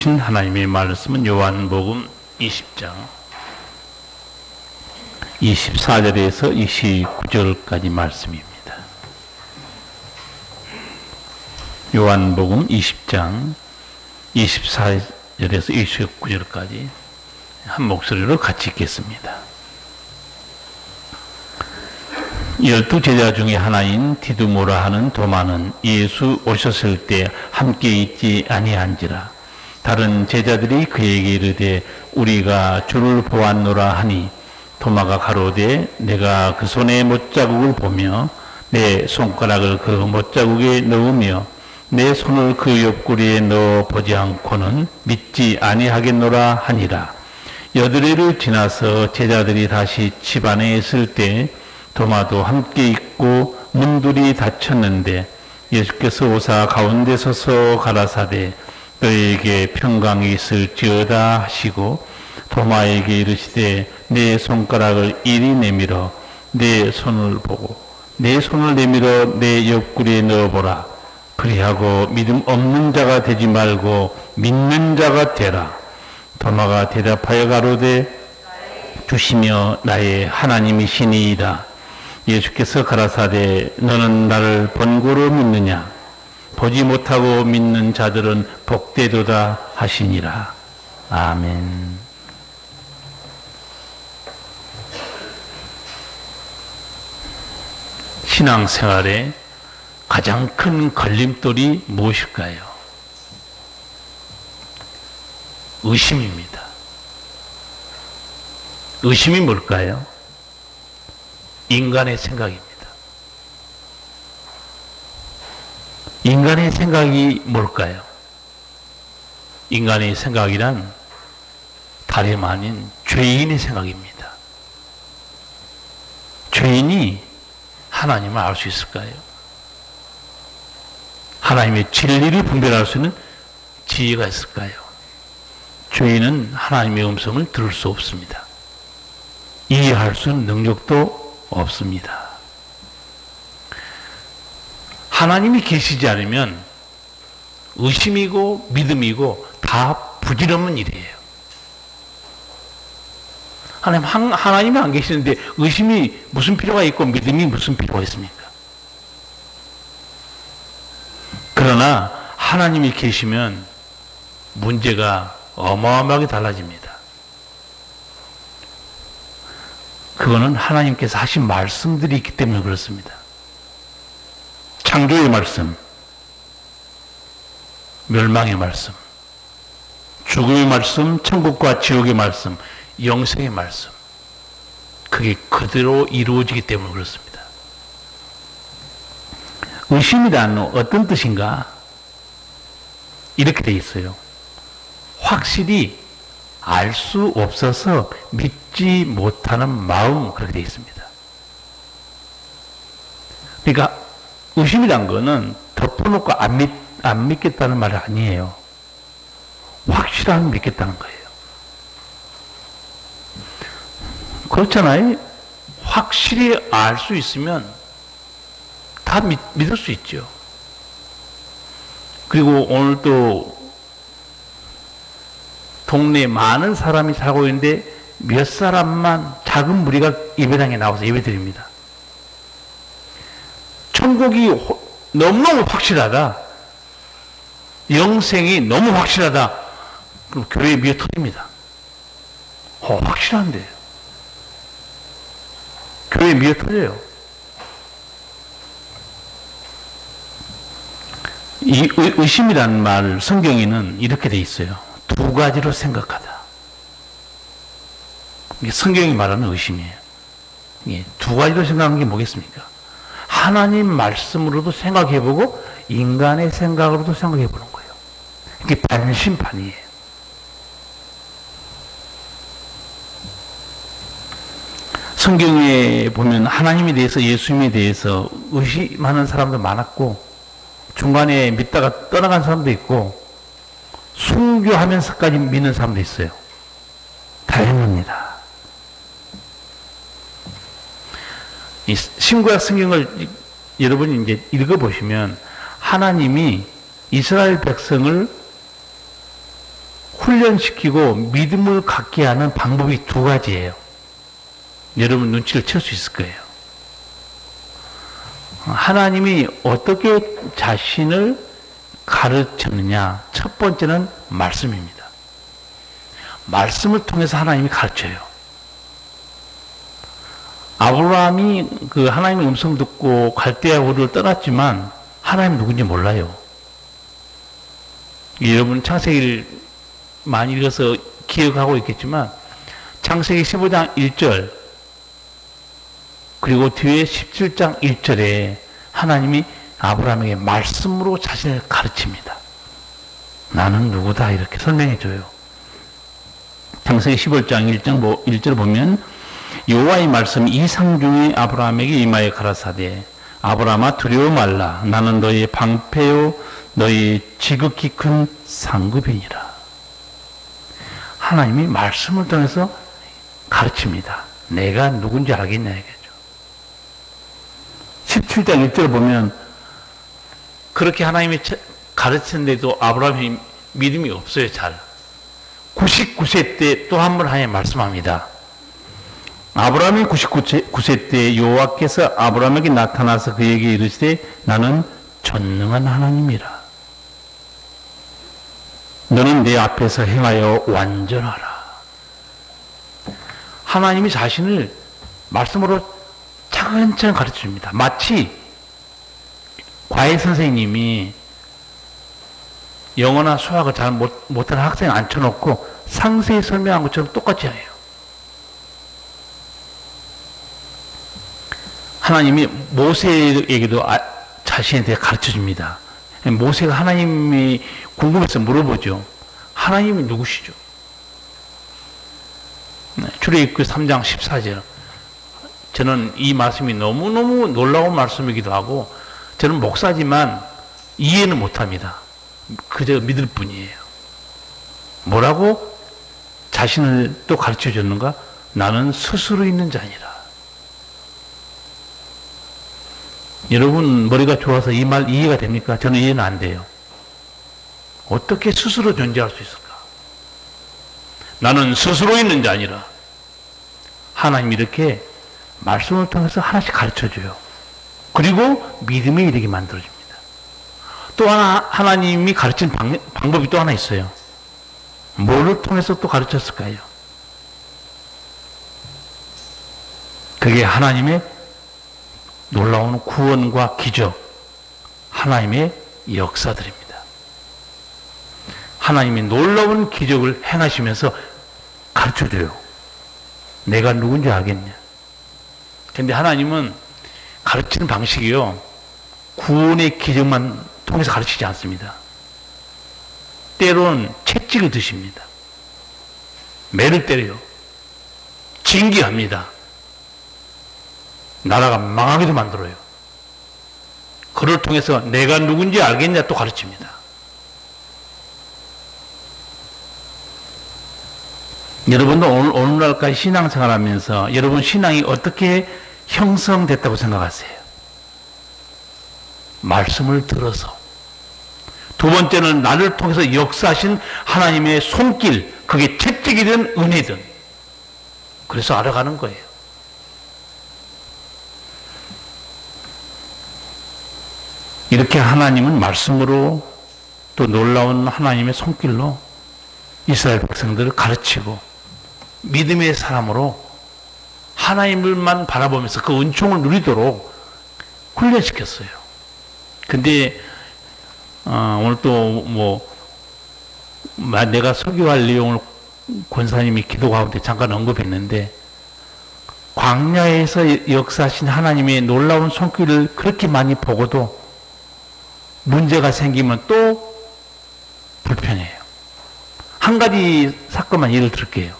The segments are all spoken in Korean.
하나님의 말씀은 요한복음 20장 24절에서 29절까지 말씀입니다. 요한복음 20장 24절에서 29절까지 한 목소리로 같이 읽겠습니다. 12 제자 중에 하나인 디두모라 하는 도마는 예수 오셨을 때 함께 있지 아니한지라. 다른 제자들이 그에게 이르되 우리가 주를 보았노라 하니 도마가 가로되 내가 그 손에 못자국을 보며 내 손가락을 그 못자국에 넣으며 내 손을 그 옆구리에 넣어 보지 않고는 믿지 아니하겠노라 하니라. 여드레를 지나서 제자들이 다시 집 안에 있을 때 도마도 함께 있고 문들이 닫혔는데 예수께서 오사 가운데 서서 가라사대 너에게 평강이 있을지어다 하시고 도마에게 이르시되 내 손가락을 이리 내밀어 내 손을 보고 내 손을 내밀어 내 옆구리에 넣어보라. 그리하고 믿음 없는 자가 되지 말고 믿는 자가 되라. 도마가 대답하여 가로되 주시며 나의 하나님이시니이다. 예수께서 가라사대 너는 나를 본고로 믿느냐? 보지 못하고 믿는 자들은 복되도다 하시니라. 아멘. 신앙생활에 가장 큰 걸림돌이 무엇일까요? 의심입니다. 의심이 뭘까요? 인간의 생각입니다. 인간의 생각이 뭘까요? 인간의 생각이란 다름 아닌 죄인의 생각입니다. 죄인이 하나님을 알 수 있을까요? 하나님의 진리를 분별할 수 있는 지혜가 있을까요? 죄인은 하나님의 음성을 들을 수 없습니다. 이해할 수 있는 능력도 없습니다. 하나님이 계시지 않으면 의심이고 믿음이고 다 부질없는 일이에요. 하나님이 안 계시는데 의심이 무슨 필요가 있고 믿음이 무슨 필요가 있습니까? 그러나 하나님이 계시면 문제가 어마어마하게 달라집니다. 그거는 하나님께서 하신 말씀들이 있기 때문에 그렇습니다. 창조의 말씀, 멸망의 말씀, 죽음의 말씀, 천국과 지옥의 말씀, 영생의 말씀. 그게 그대로 이루어지기 때문에 그렇습니다. 의심이란 어떤 뜻인가? 이렇게 돼 있어요. 확실히 알 수 없어서 믿지 못하는 마음, 그렇게 돼 있습니다. 그러니까 의심이란 거는 덮어놓고 안 믿겠다는 말이 아니에요. 확실하게 믿겠다는 거예요. 그렇잖아요. 확실히 알 수 있으면 다 믿을 수 있죠. 그리고 오늘 또 동네에 많은 사람이 살고 있는데 몇 사람만 작은 무리가 예배당에 나와서 예배드립니다. 천국이 너무너무 확실하다. 영생이 너무 확실하다. 그럼 교회에 미어 터집니다. 확실한데. 교회에 미어 터져요. 이 의심이라는 말 성경에는 이렇게 돼 있어요. 두 가지로 생각하다. 이게 성경이 말하는 의심이에요. 두 가지로 생각하는 게 뭐겠습니까? 하나님 말씀으로도 생각해보고 인간의 생각으로도 생각해보는 거예요. 이게 반신반의예요. 성경에 보면 하나님에 대해서 예수님에 대해서 의심하는 사람도 많았고 중간에 믿다가 떠나간 사람도 있고 순교하면서까지 믿는 사람도 있어요. 다행입니다. 이 신구약 성경을 여러분이 이제 읽어보시면 하나님이 이스라엘 백성을 훈련시키고 믿음을 갖게 하는 방법이 두 가지예요. 여러분 눈치를 챌 수 있을 거예요. 하나님이 어떻게 자신을 가르쳤느냐. 첫 번째는 말씀입니다. 말씀을 통해서 하나님이 가르쳐요. 아브라함이 그 하나님의 음성 듣고 갈대아 우르를 떠났지만 하나님 누군지 몰라요. 여러분 창세기를 많이 읽어서 기억하고 있겠지만 창세기 15장 1절 그리고 뒤에 17장 1절에 하나님이 아브라함에게 말씀으로 자신을 가르칩니다. 나는 누구다 이렇게 설명해 줘요. 창세기 15장 1절 보면 여호와의 말씀이 이상 중에 아브라함에게 임하여 가라사대 아브라함아 두려워 말라 나는 너의 방패요 너의 지극히 큰 상급이니라. 하나님이 말씀을 통해서 가르칩니다. 내가 누군지 알겠냐 이거죠. 17장 1절을 보면 그렇게 하나님이 가르쳤는데도 아브라함이 믿음이 없어요. 잘 99세 때 또 한 번 하나님 말씀합니다. 아브라함이 99세 때 여호와께서 아브라함에게 나타나서 그에게 이르시되 나는 전능한 하나님이라. 너는 내 앞에서 행하여 완전하라. 하나님이 자신을 말씀으로 차근차근 가르쳐줍니다. 마치 과외 선생님이 영어나 수학을 잘 못하는 학생 앉혀놓고 상세히 설명한 것처럼 똑같이 해요. 하나님이 모세에게도 자신에 대해 가르쳐줍니다. 모세가 하나님이 궁금해서 물어보죠. 하나님이 누구시죠? 출애굽기 3장 14절. 저는 이 말씀이 너무너무 놀라운 말씀이기도 하고 저는 목사지만 이해는 못합니다. 그저 믿을 뿐이에요. 뭐라고 자신을 또 가르쳐 줬는가? 나는 스스로 있는 자니라. 여러분 머리가 좋아서 이 말 이해가 됩니까? 저는 이해는 안 돼요. 어떻게 스스로 존재할 수 있을까? 나는 스스로 있는 자 아니라 하나님이 이렇게 말씀을 통해서 하나씩 가르쳐줘요. 그리고 믿음에 이르게 만들어줍니다. 또 하나님이 가르친 방법이 또 하나 있어요. 뭐를 통해서 또 가르쳤을까요? 그게 하나님의 놀라운 구원과 기적, 하나님의 역사들입니다. 하나님이 놀라운 기적을 행하시면서 가르쳐줘요. 내가 누군지 알겠냐? 근데 하나님은 가르치는 방식이요. 구원의 기적만 통해서 가르치지 않습니다. 때로는 채찍을 드십니다. 매를 때려요. 징계합니다. 나라가 망하게도 만들어요. 그를 통해서 내가 누군지 알겠냐 또 가르칩니다. 여러분도 오늘날까지 신앙생활 하면서 여러분 신앙이 어떻게 형성됐다고 생각하세요? 말씀을 들어서. 두 번째는 나를 통해서 역사하신 하나님의 손길, 그게 채찍이든 은혜든. 그래서 알아가는 거예요. 이렇게 하나님은 말씀으로 또 놀라운 하나님의 손길로 이스라엘 백성들을 가르치고 믿음의 사람으로 하나님을만 바라보면서 그 은총을 누리도록 훈련시켰어요. 근데 오늘 또 내가 설교할 내용을 권사님이 기도 가운데 잠깐 언급했는데 광야에서 역사하신 하나님의 놀라운 손길을 그렇게 많이 보고도 문제가 생기면 또 불편해요. 한 가지 사건만 예를 들을게요.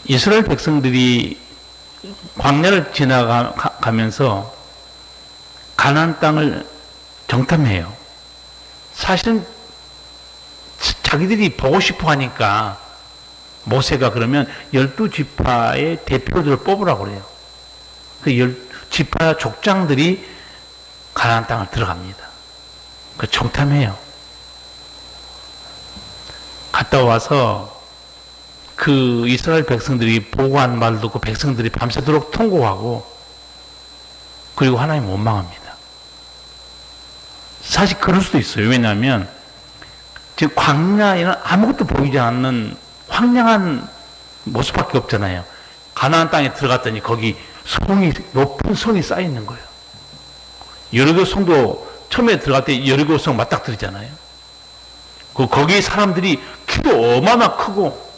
이스라엘 백성들이 광야를 지나가면서 가나안 땅을 정탐해요. 사실은 자기들이 보고 싶어 하니까 모세가 그러면 12지파의 대표들을 뽑으라고 그래요. 그 10지파 족장들이 가나안 땅을 들어갑니다. 그 정탐해요. 갔다 와서 그 이스라엘 백성들이 보고한 말을 듣고 백성들이 밤새도록 통곡하고 그리고 하나님 원망합니다. 사실 그럴 수도 있어요. 왜냐하면 지금 광야에는 아무것도 보이지 않는 황량한 모습밖에 없잖아요. 가나안 땅에 들어갔더니 거기 높은 성이 쌓여 있는 거예요. 여리고 성도 처음에 들어갈 때 여리고 성 맞닥뜨리잖아요. 거기 사람들이 키도 어마어마 크고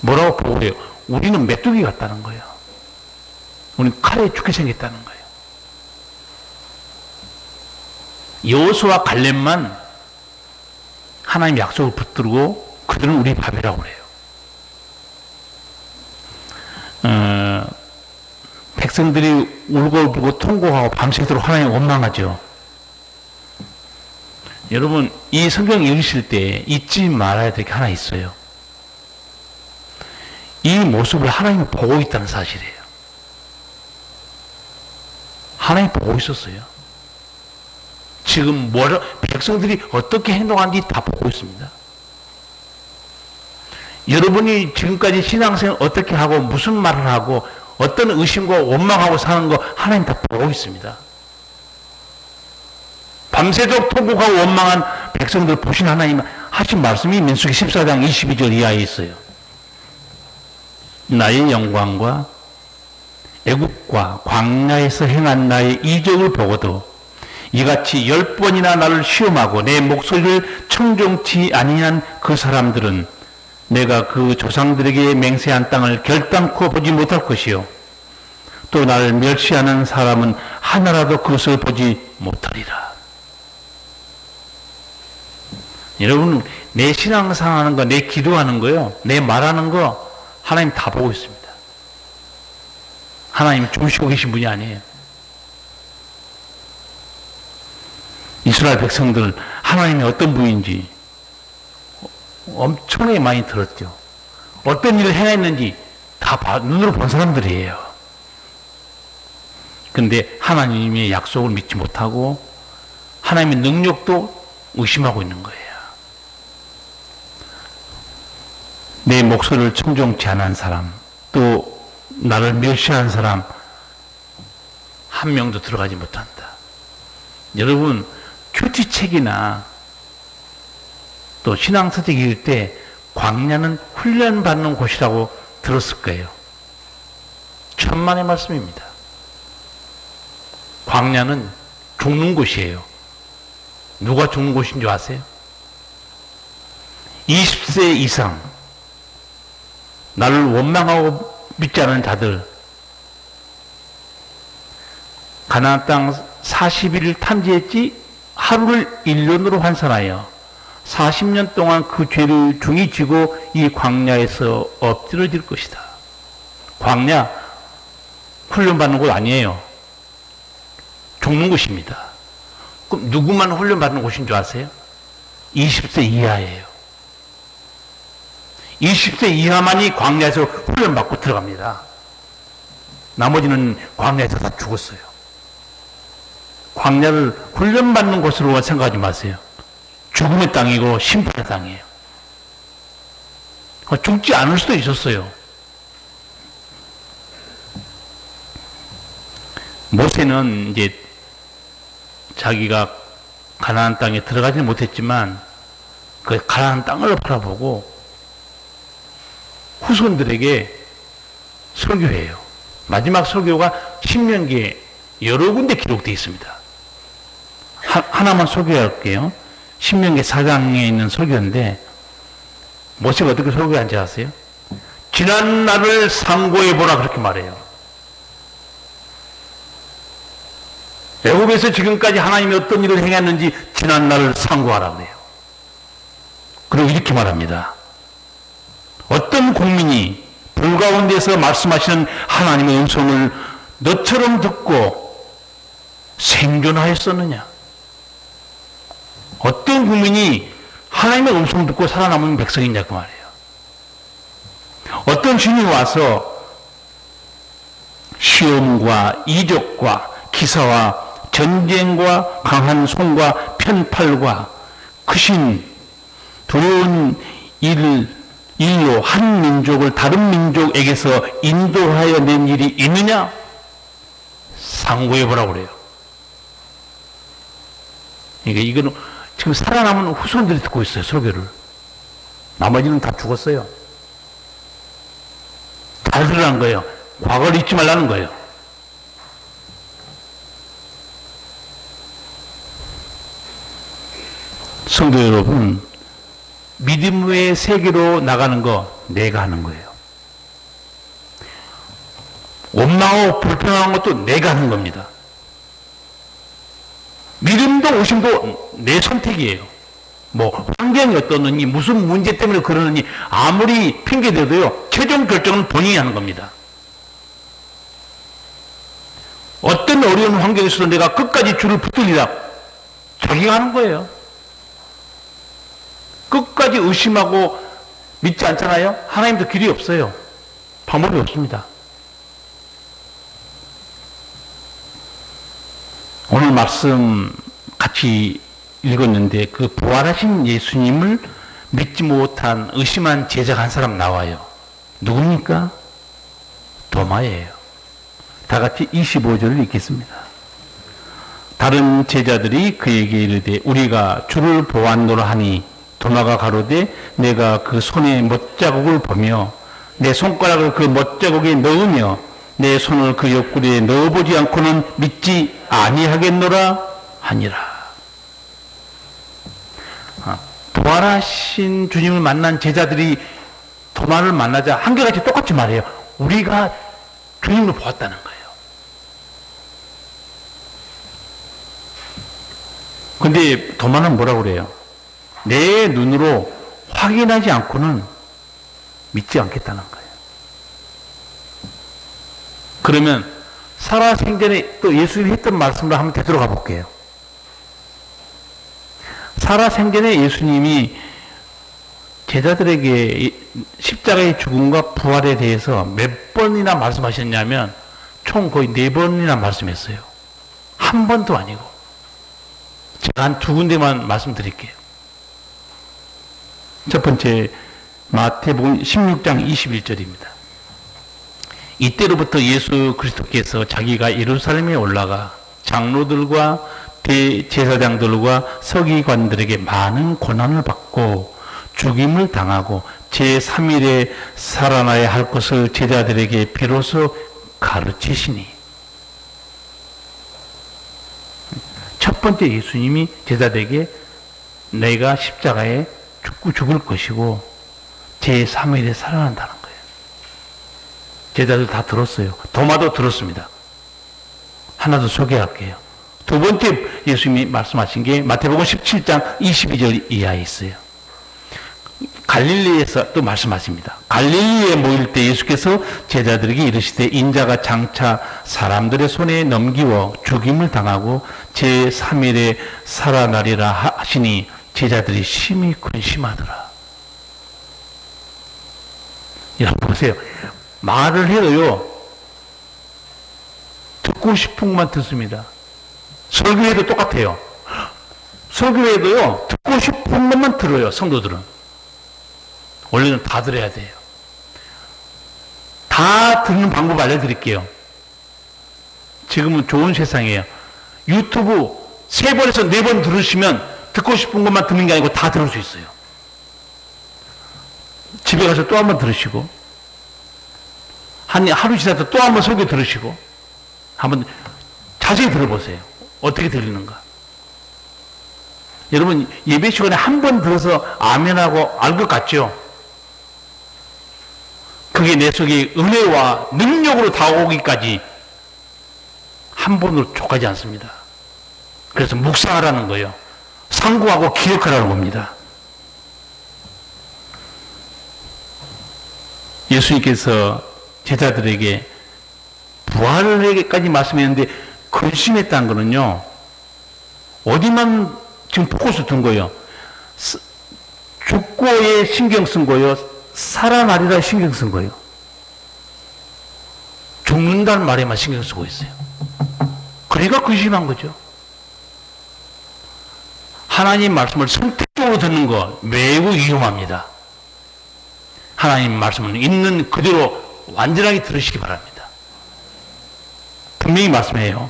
뭐라고 보고해요? 우리는 메뚜기 같다는 거예요. 우리는 칼에 죽게 생겼다는 거예요. 여호수아와 갈렙만 하나님 약속을 붙들고 그들은 우리 밥이라고 그래요. 백성들이 울고불고 통곡하고 밤새도록 하나님 원망하죠. 여러분, 이 성경 읽으실 때 잊지 말아야 될 게 하나 있어요. 이 모습을 하나님이 보고 있다는 사실이에요. 하나님이 보고 있었어요. 지금 백성들이 어떻게 행동하는지 다 보고 있습니다. 여러분이 지금까지 신앙생활 어떻게 하고 무슨 말을 하고 어떤 의심과 원망하고 사는 거 하나님 다 보고 있습니다. 밤새도록 통곡하고 원망한 백성들 보신 하나님 하신 말씀이 민수기 14장 22절 이하에 있어요. 나의 영광과 애국과 광야에서 행한 나의 이적을 보고도 이같이 10번이나 나를 시험하고 내 목소리를 청종치 아니한 그 사람들은 내가 그 조상들에게 맹세한 땅을 결단코 보지 못할 것이요 또 나를 멸시하는 사람은 하나라도 그것을 보지 못하리라. 여러분, 내 신앙생활 하는 거, 내 기도하는 거요, 내 말하는 거 하나님 다 보고 있습니다. 하나님 주무시고 계신 분이 아니에요. 이스라엘 백성들 하나님이 어떤 분인지 엄청나게 많이 들었죠. 어떤 일을 행했는지 다 눈으로 본 사람들이에요. 그런데 하나님의 약속을 믿지 못하고 하나님의 능력도 의심하고 있는 거예요. 내 목소리를 청종치 않은 사람, 또 나를 멸시하는 사람 한 명도 들어가지 못한다. 여러분, 큐티책이나 또 신앙서적 읽을 때 광야는 훈련받는 곳이라고 들었을 거예요. 천만의 말씀입니다. 광야는 죽는 곳이에요. 누가 죽는 곳인 줄 아세요? 20세 이상 나를 원망하고 믿지 않은 자들, 가나안 땅 40일을 탐지했지 하루를 1년으로 환산하여 40년 동안 그 죄를 중히 지고 이 광야에서 엎드려질 것이다. 광야 훈련받는 곳 아니에요. 죽는 곳입니다. 그럼 누구만 훈련받는 곳인 줄 아세요? 20세 이하예요. 20세 이하만이 광야에서 훈련받고 들어갑니다. 나머지는 광야에서 다 죽었어요. 광야를 훈련받는 곳으로 생각하지 마세요. 죽음의 땅이고 심판의 땅이에요. 죽지 않을 수도 있었어요. 모세는 이제 자기가 가나안 땅에 들어가지는 못했지만 그 가나안 땅을 바라보고 후손들에게 설교해요. 마지막 설교가 신명기에 여러 군데 기록되어 있습니다. 하나만 소개할게요. 신명기 4장에 있는 설교인데 모세가 어떻게 설교한지 아세요? 지난 날을 상고해보라 그렇게 말해요. 애굽에서 지금까지 하나님이 어떤 일을 행했는지 지난 날을 상고하라 그래요. 그리고 이렇게 말합니다. 어떤 국민이 불 가운데서 말씀하시는 하나님의 음성을 너처럼 듣고 생존하였었느냐? 어떤 국민이 하나님의 음성 듣고 살아남은 백성이냐 그 말이에요. 어떤 주님이 와서 시험과 이적과 기사와 전쟁과 강한 손과 편팔과 크신 두려운 일로 한 민족을 다른 민족에게서 인도하여 낸 일이 있느냐? 상고해 보라고 그래요. 그러니까 이거는 지금 살아남은 후손들이 듣고 있어요, 설교를. 나머지는 다 죽었어요. 잘 들으라는 거예요. 과거를 잊지 말라는 거예요. 성도 여러분, 믿음의 세계로 나가는 거 내가 하는 거예요. 원망하고 불평하는 것도 내가 하는 겁니다. 믿음도 의심도 내 선택이에요. 뭐 환경이 어떠느니 무슨 문제 때문에 그러느니 아무리 핑계대도요, 최종 결정은 본인이 하는 겁니다. 어떤 어려운 환경에서도 내가 끝까지 줄을 붙들리라, 자기가 하는 거예요. 끝까지 의심하고 믿지 않잖아요? 하나님도 길이 없어요. 방법이 없습니다. 오늘 말씀 같이 읽었는데 그 부활하신 예수님을 믿지 못한 의심한 제자가 한 사람 나와요. 누굽니까? 도마예요. 다 같이 25절을 읽겠습니다. 다른 제자들이 그에게 이르되 우리가 주를 보았노라 하니 도마가 가로되 내가 그 손에 못자국을 보며 내 손가락을 그 못자국에 넣으며 내 손을 그 옆구리에 넣어보지 않고는 믿지 아니하겠노라 하니라. 부활하신 주님을 만난 제자들이 도마를 만나자 한결같이 똑같이 말해요. 우리가 주님을 보았다는 거예요. 근데 도마는 뭐라고 그래요? 내 눈으로 확인하지 않고는 믿지 않겠다는 거예요. 그러면 살아생전에 또 예수님이 했던 말씀을 한번 되돌아가 볼게요. 살아생전에 예수님이 제자들에게 십자가의 죽음과 부활에 대해서 몇 번이나 말씀하셨냐면 총 거의 4번이나 말씀했어요. 한 번도 아니고. 제가 한 2군데만 말씀드릴게요. 첫 번째, 마태복음 16장 21절입니다. 이때로부터 예수 그리스도께서 자기가 예루살렘에 올라가 장로들과 대제사장들과 서기관들에게 많은 고난을 받고 죽임을 당하고 제3일에 살아나야 할 것을 제자들에게 비로소 가르치시니. 첫 번째 예수님이 제자들에게 내가 십자가에 죽을 것이고 제3일에 살아난다는 거예요. 제자들 다 들었어요. 도마도 들었습니다. 하나 더 소개할게요. 두 번째 예수님이 말씀하신 게 마태복음 17장 22절 이하에 있어요. 갈릴리에서 또 말씀하십니다. 갈릴리에 모일 때 예수께서 제자들에게 이르시되 인자가 장차 사람들의 손에 넘기워 죽임을 당하고 제3일에 살아나리라 하시니 제자들이 심히 근심하더라. 여러분 보세요. 말을 해도요, 듣고 싶은 것만 듣습니다. 설교해도 똑같아요. 설교해도요, 듣고 싶은 것만 들어요, 성도들은. 원래는 다 들어야 돼요. 다 듣는 방법 알려드릴게요. 지금은 좋은 세상이에요. 유튜브 3번에서 4번 들으시면 듣고 싶은 것만 듣는 게 아니고 다 들을 수 있어요. 집에 가서 또 한 번 들으시고, 하루 지나서 또 한 번 설교 들으시고, 한번 자세히 들어보세요. 어떻게 들리는가. 여러분, 예배 시간에 한 번 들어서 아멘하고 알 것 같죠? 그게 내 속에 은혜와 능력으로 다가오기까지 한 번으로 족하지 않습니다. 그래서 묵상하라는 거예요. 상고하고 기억하라는 겁니다. 예수님께서 제자들에게 부활에게까지 말씀했는데 근심했다는 거는요, 어디만 지금 포커스 둔 거예요? 죽고에 신경 쓴 거예요? 살아나리라 신경 쓴 거예요? 죽는다는 말에만 신경 쓰고 있어요. 그러니까 근심한 거죠. 하나님 말씀을 선택적으로 듣는 거 매우 위험합니다. 하나님 말씀은 있는 그대로 완전하게 들으시기 바랍니다. 분명히 말씀해요.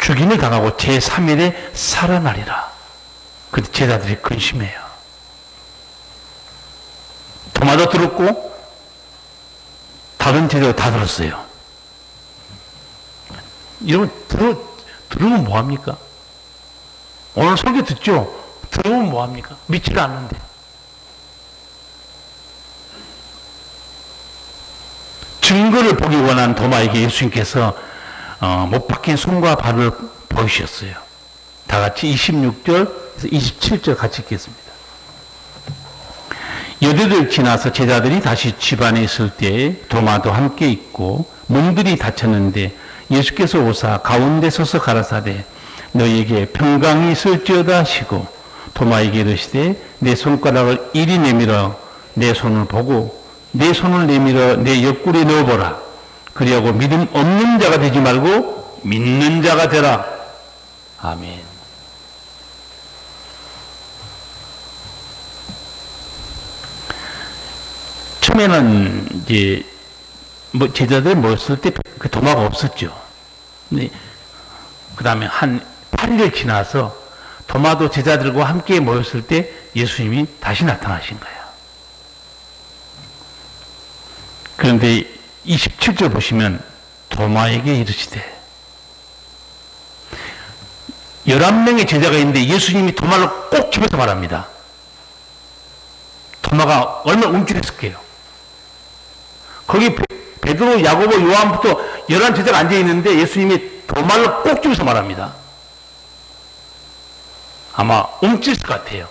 죽임을 당하고 제3일에 살아나리라. 그때 제자들이 근심해요. 도마도 들었고 다른 제자도 다 들었어요. 여러분 들으면 뭐합니까? 오늘 설교 듣죠? 들으면 뭐합니까? 믿지도 않는데. 증거를 보기 원한 도마에게 예수님께서 못 박힌 손과 발을 보이셨어요. 다 같이 26절, 27절 같이 읽겠습니다. 여덟을 지나서 제자들이 다시 집 안에 있을 때 도마도 함께 있고 문들이 닫혔는데 예수께서 오사 가운데 서서 가라사대 너희에게 평강이 있을지어다 하시고 도마에게 이르시되 내 손가락을 이리 내밀어 내 손을 보고 내 손을 내밀어 내 옆구리에 넣어보라. 그리하고 믿음 없는 자가 되지 말고 믿는 자가 되라. 아멘. 처음에는 이제 제자들 모였을 때 그 도마가 없었죠. 근데 그 다음에 한 8일을 지나서 도마도 제자들과 함께 모였을 때 예수님이 다시 나타나신 거예요. 그런데 27절 보시면 도마에게 이르시되 11명의 제자가 있는데 예수님이 도마를 꼭 집어서 말합니다. 도마가 얼마나 움찔했을게요. 거기 베드로, 야고보, 요한부터 11 제자가 앉아있는데 예수님이 도마를 꼭 집어서 말합니다. 아마 움찔했을 것 같아요.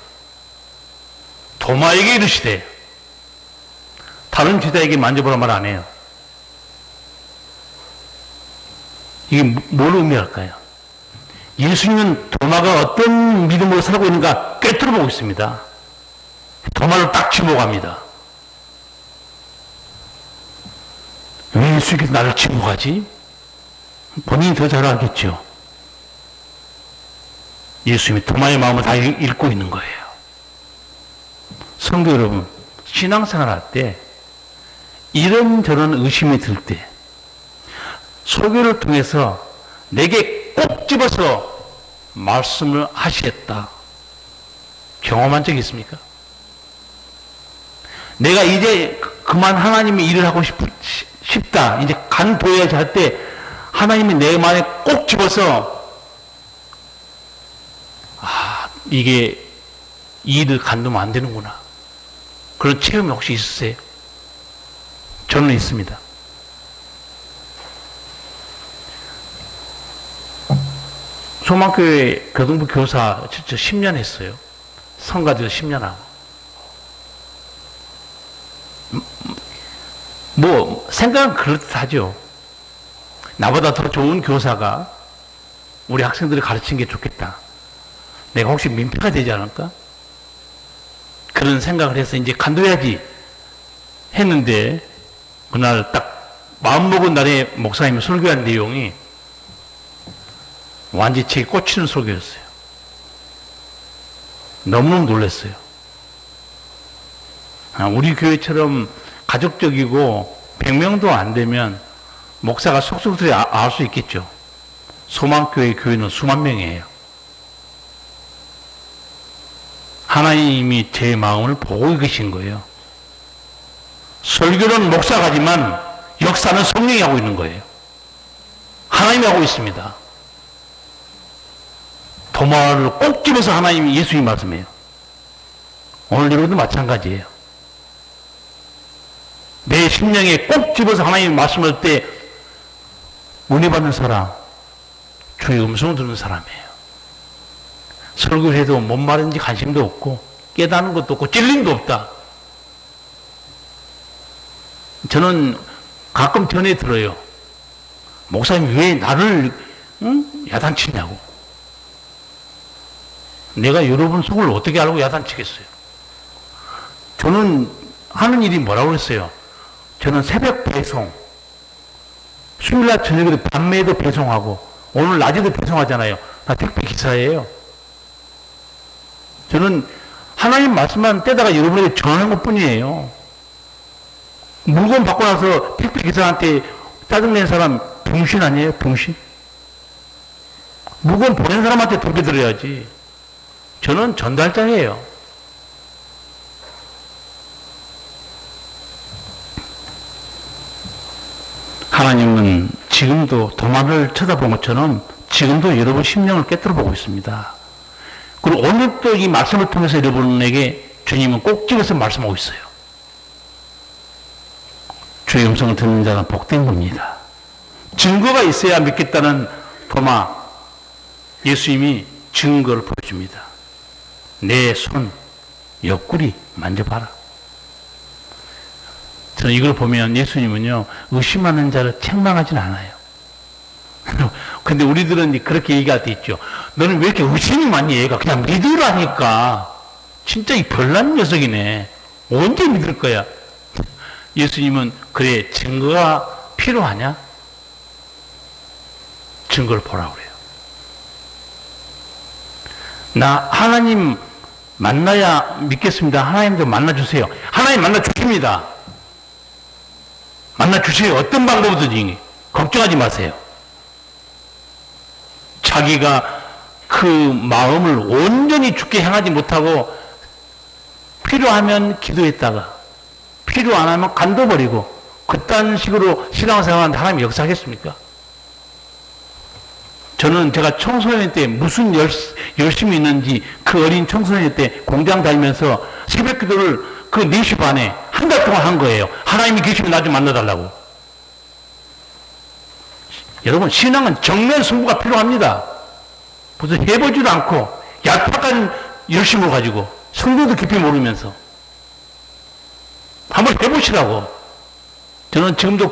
도마에게 이르시되 다른 제자에게 만져보라 말 안 해요. 이게 뭘 의미할까요? 예수님은 도마가 어떤 믿음으로 살고 있는가 꿰뚫어 보고 있습니다. 도마를 딱 집어갑니다. 왜 예수님께서 나를 집어가지? 본인이 더 잘 알겠죠. 예수님이 도마의 마음을 다 읽고 있는 거예요. 성도 여러분, 신앙생활 할 때 이런저런 의심이 들 때 설교를 통해서 내게 꼭 집어서 말씀을 하시겠다. 경험한 적이 있습니까? 내가 이제 그만 하나님의 일을 하고 싶다. 이제 간도해야지 할 때 하나님이 내 마음에 꼭 집어서 이게 이 일을 간두면 안 되는구나. 그런 체험이 혹시 있으세요? 저는 있습니다. 소망교회 교동부 교사 저 10년 했어요. 성가대로 10년 하고. 생각은 그렇듯하죠. 나보다 더 좋은 교사가 우리 학생들을 가르치는 게 좋겠다. 내가 혹시 민폐가 되지 않을까? 그런 생각을 해서 이제 간도해야지 했는데 그날 딱 마음먹은 날에 목사님이 설교한 내용이 완전히 꽂히는 설교였어요. 너무너무 놀랐어요. 우리 교회처럼 가족적이고 100명도 안 되면 목사가 속속들이 알 수 있겠죠. 소망교회 교회는 수만 명이에요. 하나님이 제 마음을 보고 계신 거예요. 설교는 목사가 하지만 역사는 성령이 하고 있는 거예요. 하나님이 하고 있습니다. 도마를 꼭 집어서 하나님이 예수님이 말씀해요. 오늘 여러분도 마찬가지예요. 내 심령에 꼭 집어서 하나님이 말씀할 때 은혜 받는 사람, 주의 음성을 듣는 사람이에요. 설교를 해도 뭔 말인지 관심도 없고 깨닫는 것도 없고 찔림도 없다. 저는 가끔 전해 들어요. 목사님 왜 나를 야단치냐고. 내가 여러분 속을 어떻게 알고 야단치겠어요? 저는 하는 일이 뭐라고 그랬어요? 저는 새벽 배송, 수요일날 저녁에도 밤에도 배송하고 오늘 낮에도 배송하잖아요. 나 택배 기사예요. 저는 하나님 말씀만 떼다가 여러분에게 전하는 것 뿐이에요. 물건 받고 나서 택배 기사한테 짜증낸 사람 병신 아니에요? 병신? 물건 보낸 사람한테 덤벼들어야지. 저는 전달자예요. 하나님은 지금도 도마를 쳐다본 것처럼 지금도 여러분 심령을 깨뜨려 보고 있습니다. 그리고 오늘 또 이 말씀을 통해서 여러분에게 주님은 꼭 집어서 말씀하고 있어요. 주의 음성을 듣는 자는 복된 겁니다. 증거가 있어야 믿겠다는 도마, 예수님이 증거를 보여줍니다. 내 손, 옆구리 만져봐라. 저는 이걸 보면 예수님은요, 의심하는 자를 책망하진 않아요. 근데 우리들은 그렇게 얘기할 때 있죠. 너는 왜 이렇게 의심이 많니, 얘가? 그냥 믿으라니까. 진짜 이 별난 녀석이네. 언제 믿을 거야? 예수님은, 그래, 증거가 필요하냐? 증거를 보라고 그래요. 나 하나님 만나야 믿겠습니다. 하나님도 만나주세요. 하나님 만나주십니다. 만나주세요. 어떤 방법이든지 걱정하지 마세요. 자기가 그 마음을 온전히 주께 향하지 못하고 필요하면 기도했다가 필요 안 하면 간둬버리고 그딴 식으로 신앙생활하는데 하나님이 역사하겠습니까? 저는 제가 청소년 때 무슨 열심이 있는지 그 어린 청소년 때 공장 다니면서 새벽 기도를 그 4시 반에 한 달 동안 한 거예요. 하나님이 계시면 나 좀 만나달라고. 여러분, 신앙은 정면 승부가 필요합니다. 무슨 해보지도 않고 얄팍한 열심을 가지고 성도도 깊이 모르면서 한번 해보시라고. 저는 지금도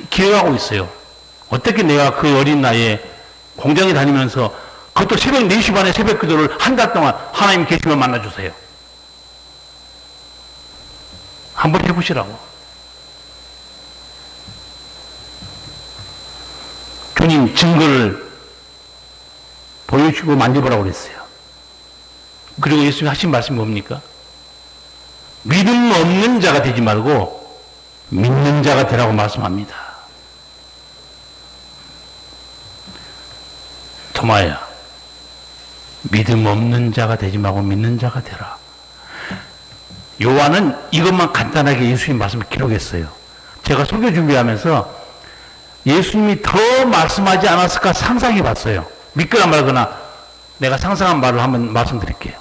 기억하고 있어요. 어떻게 내가 그 어린 나이에 공장에 다니면서 그것도 새벽 4시 반에 새벽 기도를 한 달 동안 하나님 계시면 만나주세요. 한번 해보시라고. 주님 증거를 보여주고 만져보라고 그랬어요. 그리고 예수님이 하신 말씀이 뭡니까? 믿음 없는 자가 되지 말고 믿는 자가 되라고 말씀합니다. 도마야, 믿음 없는 자가 되지 말고 믿는 자가 되라. 요한은 이것만 간단하게 예수님 말씀을 기록했어요. 제가 설교 준비하면서 예수님이 더 말씀하지 않았을까 상상해 봤어요. 믿거나 말거나 내가 상상한 말을 한번 말씀드릴게요.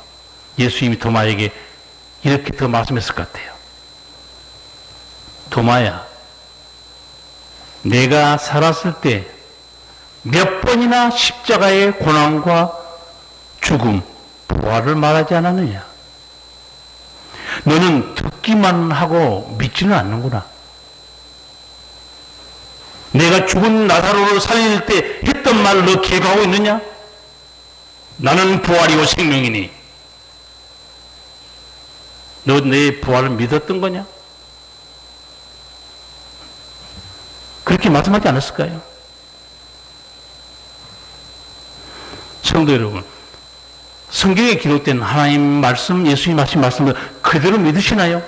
예수님이 도마에게 이렇게 더 말씀했을 것 같아요. 도마야, 내가 살았을 때 몇 번이나 십자가의 고난과 죽음, 부활을 말하지 않았느냐? 너는 듣기만 하고 믿지는 않는구나. 내가 죽은 나사로를 살릴 때 했던 말을 너 기억하고 있느냐? 나는 부활이요 생명이니. 너 내 부활을 믿었던 거냐? 그렇게 말씀하지 않았을까요? 성도 여러분, 성경에 기록된 하나님 말씀, 예수님 하신 말씀을 그대로 믿으시나요?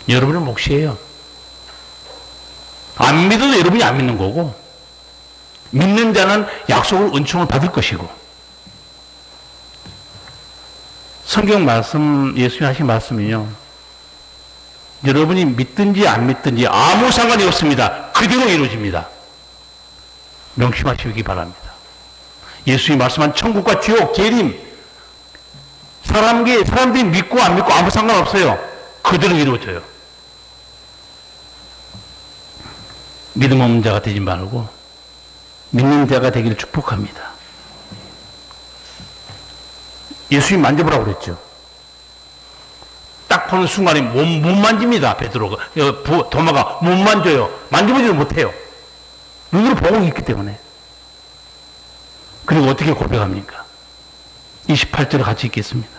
여러분의 몫이에요. 안 믿어도 여러분이 안 믿는 거고, 믿는 자는 약속을, 은총을 받을 것이고, 성경 말씀, 예수님 하신 말씀이요, 여러분이 믿든지 안 믿든지 아무 상관이 없습니다. 그대로 이루어집니다. 명심하시기 바랍니다. 예수님이 말씀한 천국과 지옥, 재림, 사람들이 믿고 안 믿고 아무 상관없어요. 그대로 이루어져요. 믿음 없는 자가 되지 말고 믿는 자가 되기를 축복합니다. 예수님 만져보라고 그랬죠. 딱 보는 순간에 못 만집니다. 베드로가, 도마가 못 만져요. 만져보지도 못해요. 눈으로 보고 있기 때문에. 그리고 어떻게 고백합니까? 28절을 같이 읽겠습니다.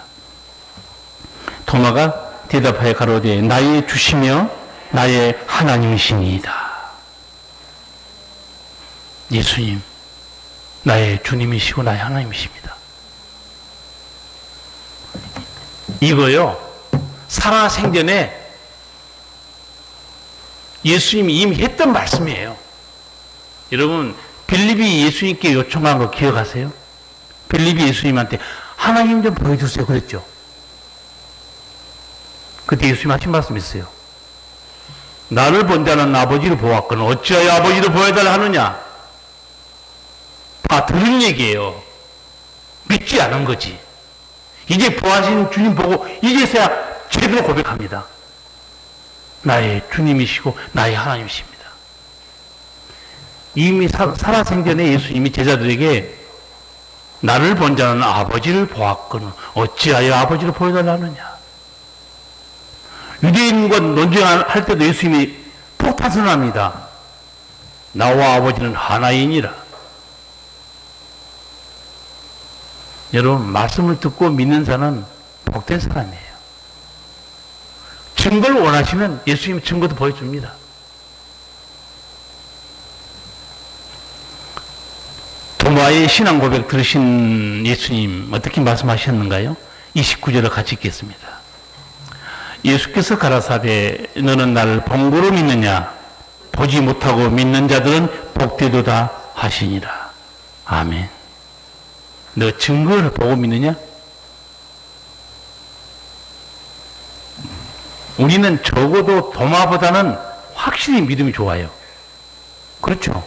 도마가 대답하여 가로되 나의 주시며 나의 하나님이시니이다. 예수님, 나의 주님이시고 나의 하나님이십니다. 이거요, 살아생전에 예수님이 이미 했던 말씀이에요. 여러분, 빌립이 예수님께 요청한 거 기억하세요? 빌립이 예수님한테 하나님 좀 보여주세요 그랬죠. 그때 예수님 하신 말씀 있어요. 나를 본 자는 아버지를 보았거늘 어찌하여 아버지를 보여달라 하느냐. 다 들은 얘기예요. 믿지 않은 거지. 이제 부활하신 주님 보고 이제서야 제대로 고백합니다. 나의 주님이시고 나의 하나님이십니다. 이미 살아생전에 예수님이 제자들에게 나를 본 자는 아버지를 보았거늘 어찌하여 아버지를 보여달라 하느냐. 유대인과 논쟁할 때도 예수님이 폭탄 선언합니다. 나와 아버지는 하나이니라. 여러분, 말씀을 듣고 믿는 자는 복된 사람이에요. 증거를 원하시면 예수님 증거도 보여줍니다. 도마의 신앙 고백 들으신 예수님 어떻게 말씀하셨는가요? 29절을 같이 읽겠습니다. 예수께서 가라사대 너는 나를 본고로 믿느냐? 보지 못하고 믿는 자들은 복되도다 하시니라. 아멘. 너 증거를 보고 믿느냐? 우리는 적어도 도마보다는 확실히 믿음이 좋아요. 그렇죠?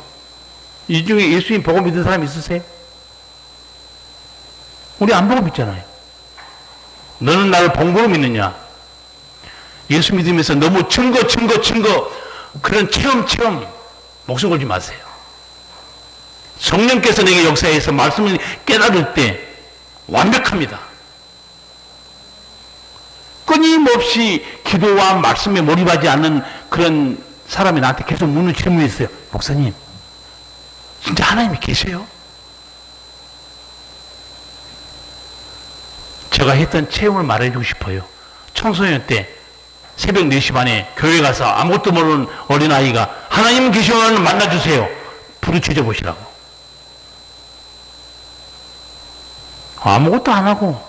이 중에 예수님 보고 믿는 사람 있으세요? 우리 안 보고 믿잖아요. 너는 나를 본고로 믿느냐? 예수 믿으면서 너무 증거 그런 체험 목숨 걸지 마세요. 성령께서 내게 역사해서 말씀을 깨달을 때 완벽합니다. 끊임없이 기도와 말씀에 몰입하지 않는 그런 사람이 나한테 계속 묻는 질문이 있어요. 목사님, 진짜 하나님이 계세요? 제가 했던 체험을 말해주고 싶어요. 청소년 때 새벽 4시 반에 교회 가서 아무것도 모르는 어린아이가 하나님 계시면 만나주세요. 부르짖어 보시라고. 아무것도 안 하고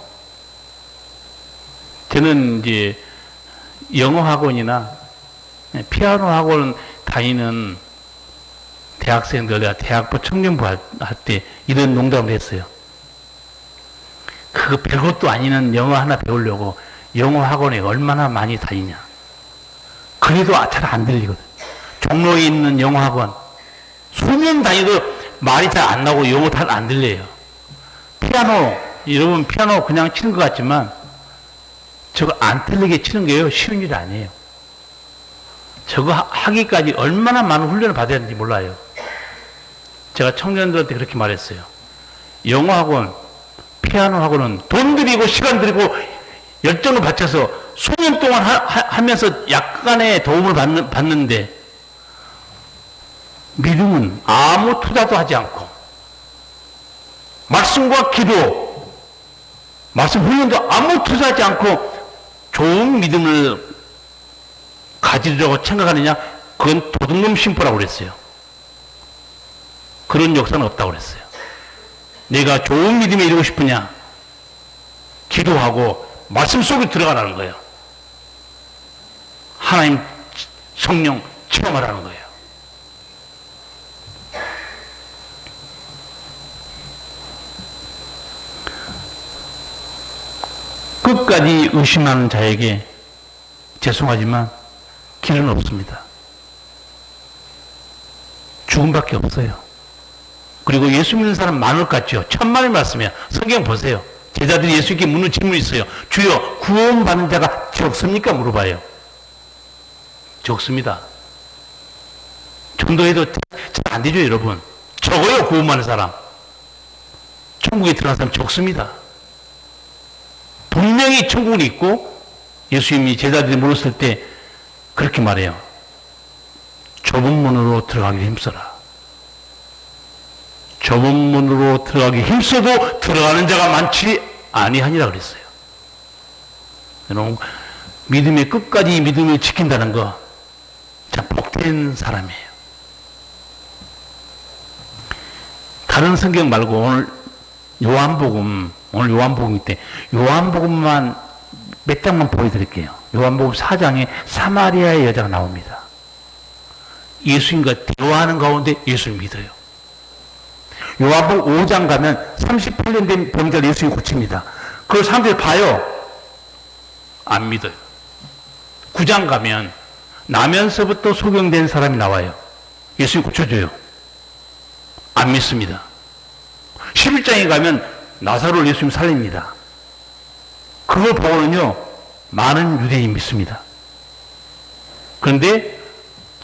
저는 이제 영어 학원이나 피아노 학원 다니는 대학생들, 대학부 청년부 할 때 이런 농담을 했어요. 그 별것도 아니는 영어 하나 배우려고 영어 학원에 얼마나 많이 다니냐. 그래도 잘 안 들리거든. 종로에 있는 영어 학원 수년 다니도 말이 잘 안 나오고 영어 잘 안 들려요. 피아노, 여러분 피아노 그냥 치는 것 같지만 저거 안 틀리게 치는 게요 쉬운 일 아니에요. 저거 하기까지 얼마나 많은 훈련을 받아야 하는지 몰라요. 제가 청년들한테 그렇게 말했어요. 영어 학원, 피아노 학원은 돈 들이고 시간 들이고 열정을 바쳐서 수년 동안 하면서 약간의 도움을 받는데 믿음은 아무 투자도 하지 않고 말씀과 기도, 말씀 훈련도 아무 투자하지 않고 좋은 믿음을 가지려고 생각하느냐? 그건 도둑놈 심보라고 그랬어요. 그런 역사는 없다고 그랬어요. 내가 좋은 믿음에 이르고 싶으냐? 기도하고 말씀 속에 들어가라는 거예요. 하나님 성령 체험하라는 거예요. 끝까지 의심하는 자에게 죄송하지만 길은 없습니다. 죽음밖에 없어요. 그리고 예수 믿는 사람 많을 것 같죠? 천만의 말씀이야. 성경 보세요. 제자들이 예수님께 묻는 질문이 있어요. 주여, 구원받는 자가 적습니까? 물어봐요. 적습니다. 전도해도 잘 안 되죠, 여러분. 적어요, 구원받는 사람. 천국에 들어간 사람 적습니다. 분명히 천국은 있고 예수님이 제자들이 물었을 때 그렇게 말해요. 좁은 문으로 들어가기 힘써라. 좁은 문으로 들어가기 힘써도 들어가는 자가 많지 아니하니라 그랬어요. 여러분, 믿음의 끝까지 믿음을 지킨다는 거 참 복된 사람이에요. 다른 성경 말고 오늘 요한복음 때 요한복음만 몇 장만 보여드릴게요. 요한복음 4장에 사마리아의 여자가 나옵니다. 예수님과 대화하는 가운데 예수를 믿어요. 요한복음 5장 가면 38년 된 병자를 예수님이 고칩니다. 그걸 사람들이 봐요. 안 믿어요. 9장 가면 나면서부터 소경된 사람이 나와요. 예수님이 고쳐줘요. 안 믿습니다. 11장에 가면 나사로를 예수님이 살립니다. 그걸 보고는요, 많은 유대인이 믿습니다. 그런데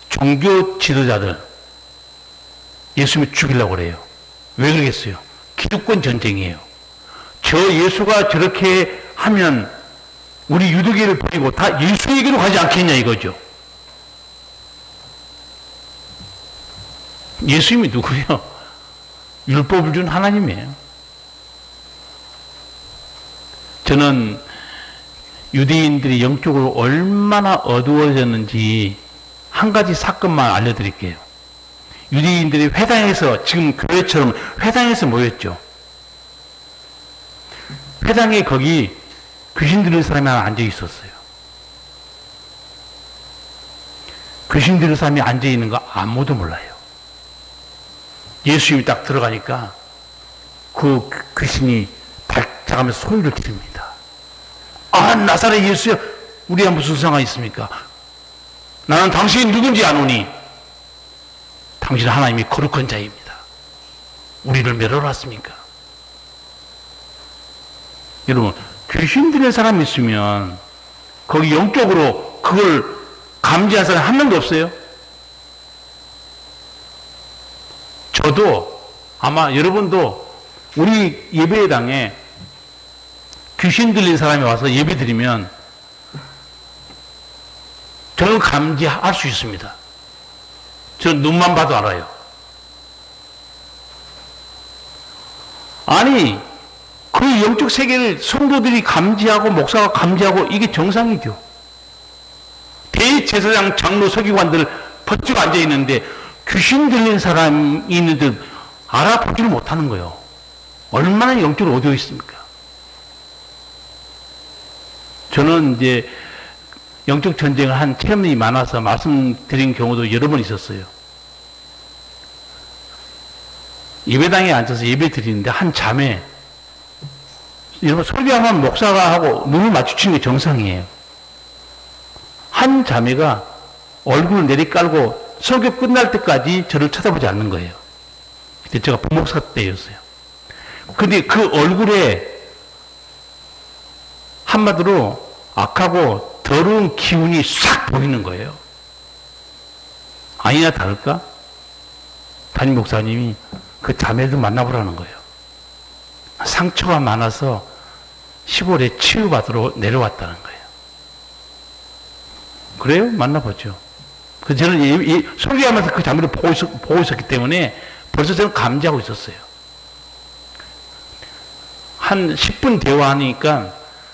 종교 지도자들 예수님을 죽이려고 그래요. 왜 그러겠어요? 기득권 전쟁이에요. 저 예수가 저렇게 하면 우리 유대교를 버리고 다 예수에게로 가지 않겠냐 이거죠. 예수님이 누구예요? 율법을 준 하나님이에요. 저는 유대인들이 영적으로 얼마나 어두워졌는지 한 가지 사건만 알려드릴게요. 유대인들이 회당에서, 지금 교회처럼 회당에서 모였죠. 회당에 거기 귀신 들린 사람이 하나 앉아 있었어요. 귀신 들린 사람이 앉아 있는 거 아무도 몰라요. 예수님이 딱 들어가니까 그 귀신이 발작하면서 소리를 지릅니다. 아, 나사렛 예수야, 우리가 무슨 상관이 있습니까? 나는 당신이 누군지 아노니 당신은 하나님이 거룩한 자입니다. 우리를 멸어놨습니까? 여러분, 귀신 들린 사람이 있으면 거기 영적으로 그걸 감지한 사람이 한 명도 없어요? 저도 아마 여러분도 우리 예배당에 귀신 들린 사람이 와서 예배 드리면 저는 감지할 수 있습니다. 저는 눈만 봐도 알아요. 아니, 그 영적 세계를 성도들이 감지하고 목사가 감지하고 이게 정상이죠. 대제사장, 장로, 서기관들 버쩍 앉아 있는데 귀신 들린 사람이 있는데 알아보지를 못하는 거예요. 얼마나 영적으로 어두워 있습니까? 저는 이제 영적 전쟁을 한 체험이 많아서 말씀드린 경우도 여러 번 있었어요. 예배당에 앉아서 예배 드리는데 한 자매, 여러분 설교하면 목사가 하고 눈을 마주치는 게 정상이에요. 한 자매가 얼굴을 내리깔고 설교 끝날 때까지 저를 쳐다보지 않는 거예요. 그때 제가 부목사 때였어요. 근데 그 얼굴에 한마디로 악하고 더러운 기운이 싹 보이는 거예요. 아니나 다를까? 담임 목사님이 그 자매도 만나보라는 거예요. 상처가 많아서 시골에 치유받으러 내려왔다는 거예요. 그래요? 만나보죠. 저는 설교하면서 그 자매를 보고 있었기 때문에 벌써 저는 감지하고 있었어요. 한 10분 대화하니까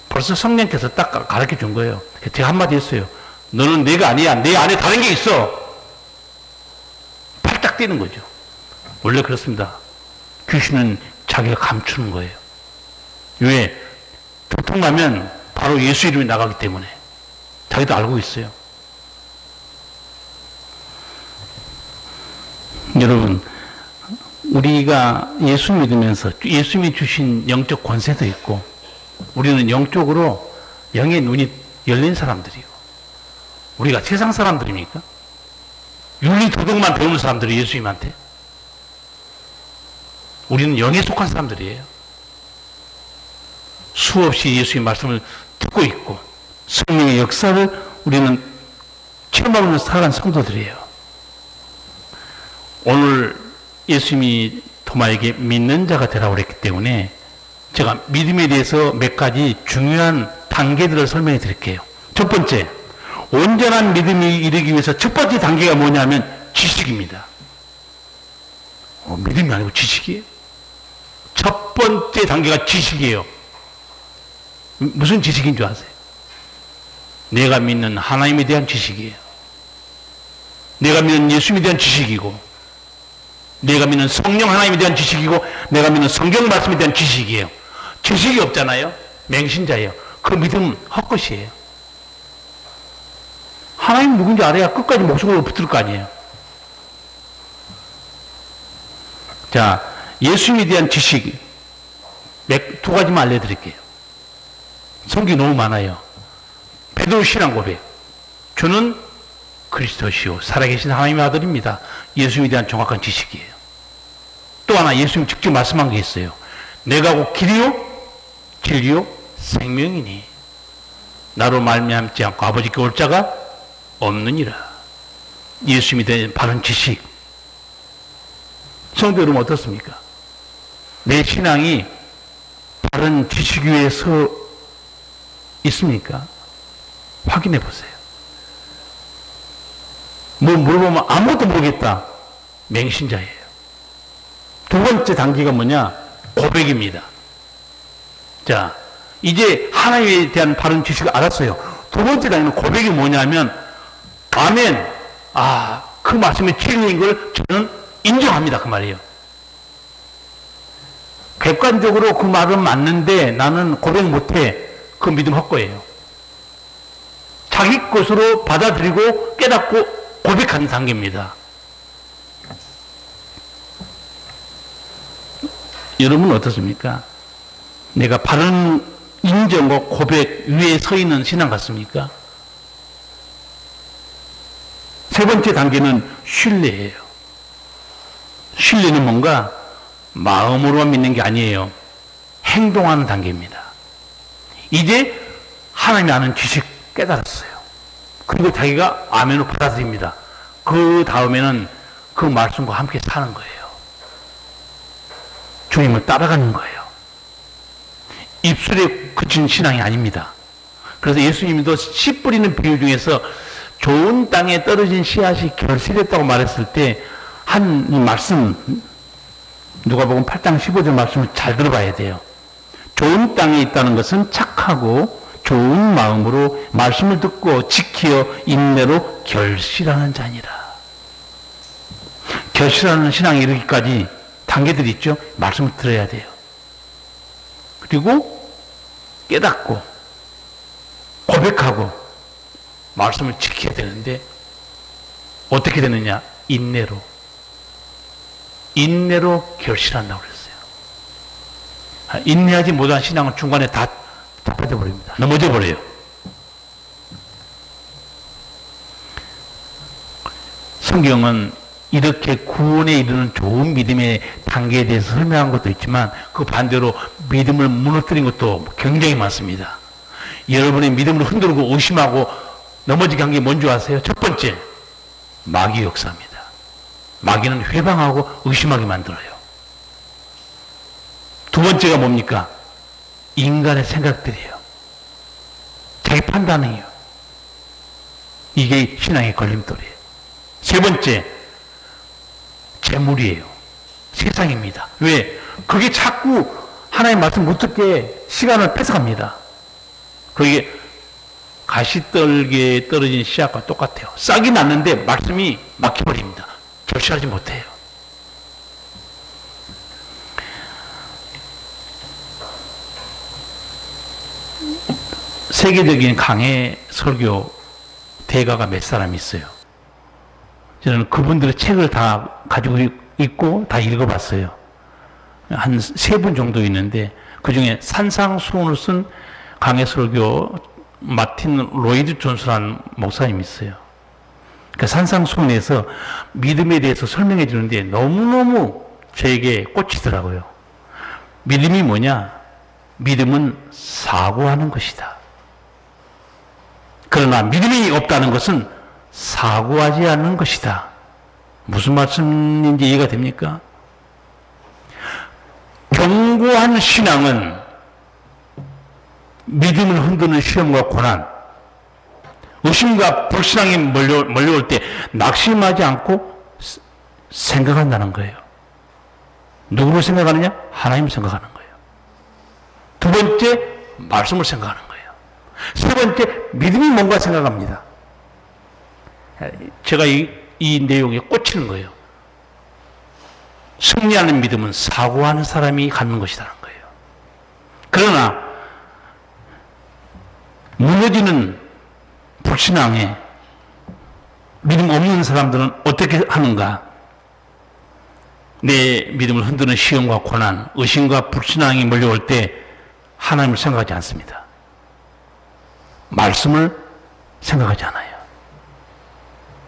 벌써 성령께서 딱 가르쳐 준 거예요. 제가 한마디 했어요. 너는 내가 아니야. 내 안에 다른 게 있어. 팔딱 뛰는 거죠. 원래 그렇습니다. 귀신은 자기가 감추는 거예요. 왜? 도통나면 바로 예수 이름이 나가기 때문에. 자기도 알고 있어요. 여러분, 우리가 예수 믿으면서 예수님이 주신 영적 권세도 있고 우리는 영적으로 영의 눈이 열린 사람들이고 우리가 세상 사람들입니까? 윤리 도덕만 배우는 사람들이 예수님한테. 우리는 영에 속한 사람들이에요. 수없이 예수의 말씀을 듣고 있고 성령의 역사를 우리는 체험하면서 살아간 성도들이에요. 오늘 예수님이 도마에게 믿는 자가 되라고 그랬기 때문에 제가 믿음에 대해서 몇 가지 중요한 단계들을 설명해 드릴게요. 첫 번째, 온전한 믿음이 이르기 위해서 첫 번째 단계가 뭐냐면 지식입니다. 믿음이 아니고 지식이에요. 첫 번째 단계가 지식이에요. 무슨 지식인 줄 아세요? 내가 믿는 하나님에 대한 지식이에요. 내가 믿는 예수님에 대한 지식이고 내가 믿는 성령 하나님에 대한 지식이고 내가 믿는 성경 말씀에 대한 지식이에요. 지식이 없잖아요. 맹신자예요. 그 믿음은 헛것이에요. 하나님 누군지 알아야 끝까지 목숨으로 붙을 거 아니에요. 자, 예수님에 대한 지식 두 가지만 알려드릴게요. 성경이 너무 많아요. 베드로 신앙 고백. 주는 그리스도시요 살아계신 하나님의 아들입니다. 예수님에 대한 정확한 지식이에요. 또 하나 예수님 직접 말씀한 게 있어요. 내가 곧 길이요 진리요 생명이니 나로 말미암지 않고 아버지께 올 자가 없느니라. 예수님에 대한 바른 지식. 성도 여러분 어떻습니까? 내 신앙이 바른 지식 위에 서 있습니까? 확인해 보세요. 뭐 물어보면 아무것도 모르겠다. 맹신자예요. 두 번째 단계가 뭐냐? 고백입니다. 자, 이제 하나님에 대한 바른 지식을 알았어요. 두 번째 단계는 고백이 뭐냐면, 아멘. 그 말씀이 진리인 걸 저는 인정합니다. 그 말이에요. 객관적으로 그 말은 맞는데 나는 고백 못해. 그 믿음 헛거예요. 자기 것으로 받아들이고 깨닫고 고백하는 단계입니다. 여러분 어떻습니까? 내가 바른 인정과 고백 위에 서 있는 신앙 같습니까? 세 번째 단계는 신뢰예요. 신뢰는 뭔가 마음으로만 믿는 게 아니에요. 행동하는 단계입니다. 이제 하나님이 아는 지식 깨달았어요. 그리고 자기가 아멘으로 받아들입니다. 그 다음에는 그 말씀과 함께 사는 거예요. 주님을 따라가는 거예요. 입술에 그친 신앙이 아닙니다. 그래서 예수님도 씨 뿌리는 비유 중에서 좋은 땅에 떨어진 씨앗이 결실했다고 말했을 때 한 이 말씀, 누가복음 8장 15절 말씀을 잘 들어봐야 돼요. 좋은 땅에 있다는 것은 착하고 좋은 마음으로 말씀을 듣고 지키어 인내로 결실하는 자니라. 결실하는 신앙에 이르기까지 단계들이 있죠. 말씀을 들어야 돼요. 그리고 깨닫고 고백하고 말씀을 지켜야 되는데 어떻게 되느냐? 인내로 결실한다고 그랬어요. 인내하지 못한 신앙은 중간에 다 빠져버립니다. 넘어져 버려요. 성경은 이렇게 구원에 이르는 좋은 믿음의 단계에 대해서 설명한 것도 있지만 그 반대로 믿음을 무너뜨린 것도 굉장히 많습니다. 여러분의 믿음을 흔들고 의심하고 넘어지게 한 게 뭔지 아세요? 첫 번째, 마귀 역사입니다. 마귀는 회방하고 의심하게 만들어요. 두 번째가 뭡니까? 인간의 생각들이에요. 자기 판단이에요. 이게 신앙의 걸림돌이에요. 세 번째, 재물이에요. 세상입니다. 왜? 그게 자꾸 하나님 말씀 못 듣게 시간을 뺏어갑니다. 그게 가시떨기에 떨어진 씨앗과 똑같아요. 싹이 났는데 말씀이 막혀버립니다. 결실하지 못해요. 세계적인 강해 설교 대가가 몇 사람 있어요. 저는 그분들의 책을 다 가지고 있고 다 읽어봤어요. 한 3분 정도 있는데 그 중에 산상수훈을 쓴 강해 설교 마틴 로이드 존스라는 목사님이 있어요. 그 산상수훈에서 믿음에 대해서 설명해 주는데 너무너무 저에게 꽂히더라고요. 믿음이 뭐냐? 믿음은 사고하는 것이다. 그러나 믿음이 없다는 것은 사고하지 않는 것이다. 무슨 말씀인지 이해가 됩니까? 견고한 신앙은 믿음을 흔드는 시험과 고난, 의심과 불신앙이 몰려올 때 낙심하지 않고 생각한다는 거예요. 누구를 생각하느냐? 하나님을 생각하는 거예요. 두 번째, 말씀을 생각하는 거예요. 세 번째, 믿음이 뭔가 생각합니다. 제가 이 내용에 꽂히는 거예요. 승리하는 믿음은 사고하는 사람이 갖는 것이라는 거예요. 그러나 무너지는 불신앙에 믿음 없는 사람들은 어떻게 하는가? 내 믿음을 흔드는 시험과 고난, 의심과 불신앙이 몰려올 때 하나님을 생각하지 않습니다. 말씀을 생각하지 않아요.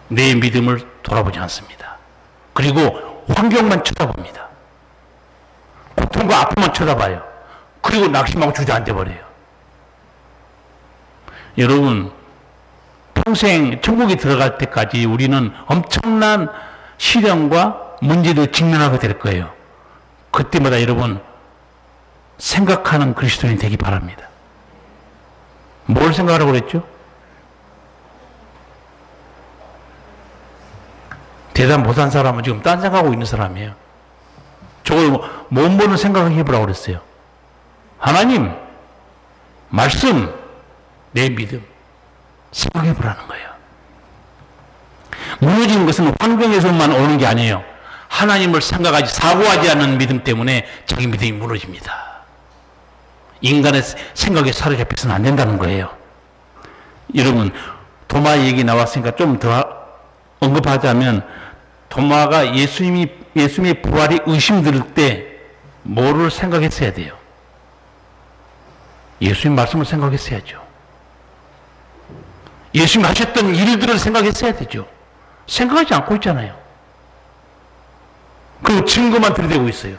내 믿음을 돌아보지 않습니다. 그리고 환경만 쳐다봅니다. 고통과 아픔만 쳐다봐요. 그리고 낙심하고 주저앉아 버려요. 여러분, 평생 천국에 들어갈 때까지 우리는 엄청난 시련과 문제를 직면하게 될 거예요. 그때마다 여러분 생각하는 그리스도인이 되기 바랍니다. 뭘 생각하라고 그랬죠? 대답 못한 사람은 지금 딴 생각하고 있는 사람이에요. 저걸 못 보는 생각을 해보라고 그랬어요. 하나님, 말씀, 내 믿음 생각해보라는 거예요. 무너지는 것은 환경에서만 오는 게 아니에요. 하나님을 생각하지 사고하지 않는 믿음 때문에 자기 믿음이 무너집니다. 인간의 생각에 사로잡혀서는 안 된다는 거예요. 여러분, 도마 얘기 나왔으니까 좀 더 언급하자면, 도마가 예수님의 부활이 의심될 때 뭐를 생각했어야 돼요? 예수님 말씀을 생각했어야죠. 예수님 하셨던 일들을 생각했어야 되죠. 생각하지 않고 있잖아요. 그 증거만 들이대고 있어요.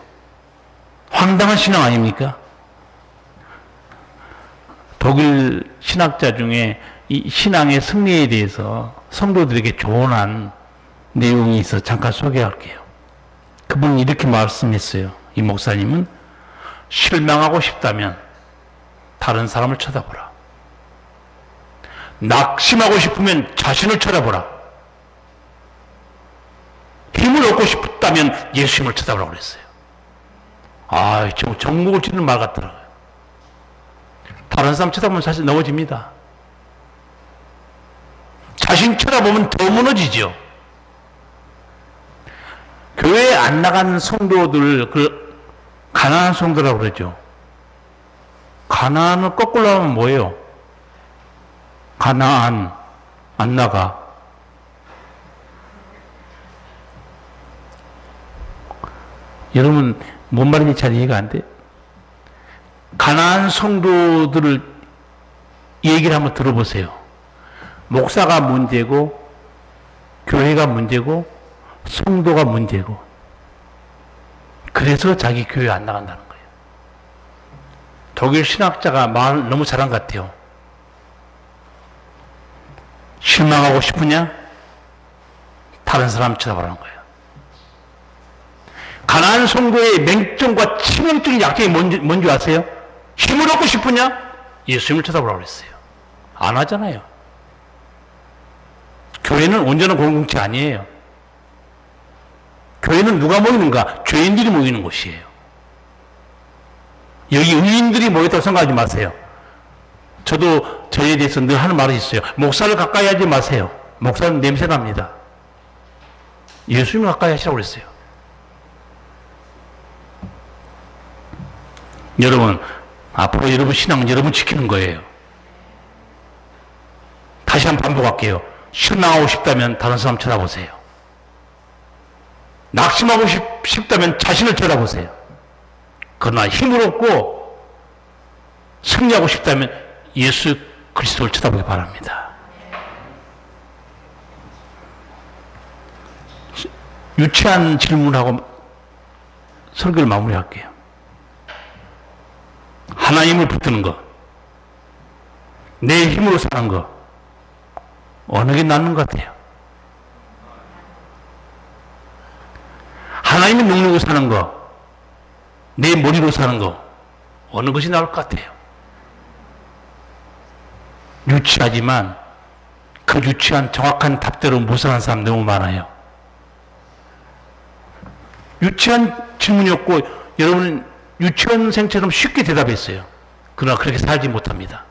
황당한 신앙 아닙니까? 독일 신학자 중에 이 신앙의 승리에 대해서 성도들에게 조언한 내용이 있어 잠깐 소개할게요. 그분이 이렇게 말씀했어요. 이 목사님은 실망하고 싶다면 다른 사람을 쳐다보라. 낙심하고 싶으면 자신을 쳐다보라. 힘을 얻고 싶다면 예수님을 쳐다보라고 그랬어요. 아, 정목을 찌르는 말 같더라고요. 다른 사람 쳐다보면 사실 넘어집니다. 자신 쳐다보면 더 무너지죠. 교회에 안 나간 성도들, 가난한 성도라고 그러죠. 가난을 거꾸로 하면 뭐예요? 가나안, 안 나가. 여러분, 뭔 말인지 잘 이해가 안 돼? 가난한 성도들을 얘기를 한번 들어보세요. 목사가 문제고, 교회가 문제고, 성도가 문제고, 그래서 자기 교회 안 나간다는 거예요. 독일 신학자가 말 너무 잘한 것 같아요. 실망하고 싶으냐? 다른 사람 쳐다보라는 거예요. 가난한 성도의 맹점과 치명적인 약점이 뭔지 아세요? 힘을 얻고 싶으냐? 예수님을 쳐다보라고 그랬어요. 안 하잖아요. 교회는 온전한 공동체 아니에요. 교회는 누가 모이는가? 죄인들이 모이는 곳이에요. 여기 의인들이 모였다고 생각하지 마세요. 저도 저에 대해서 늘 하는 말이 있어요. 목사를 가까이 하지 마세요. 목사는 냄새납니다. 예수님을 가까이 하시라고 그랬어요. 여러분, 앞으로 여러분 신앙은 여러분 지키는 거예요. 다시 한번 반복할게요. 실망하고 싶다면 다른 사람 쳐다보세요. 낙심하고 싶다면 자신을 쳐다보세요. 그러나 힘을 얻고 승리하고 싶다면 예수 그리스도를 쳐다보기 바랍니다. 유치한 질문하고 설교를 마무리할게요. 하나님을 붙드는 것, 내 힘으로 사는 것, 어느 게 낫는 것 같아요? 하나님의 능력으로 사는 거, 내 머리로 사는 거, 어느 것이 나을 것 같아요? 유치하지만 그 유치한 정확한 답대로 못 사는 사람 너무 많아요. 유치한 질문이었고 여러분은 유치원생처럼 쉽게 대답했어요. 그러나 그렇게 살지 못합니다.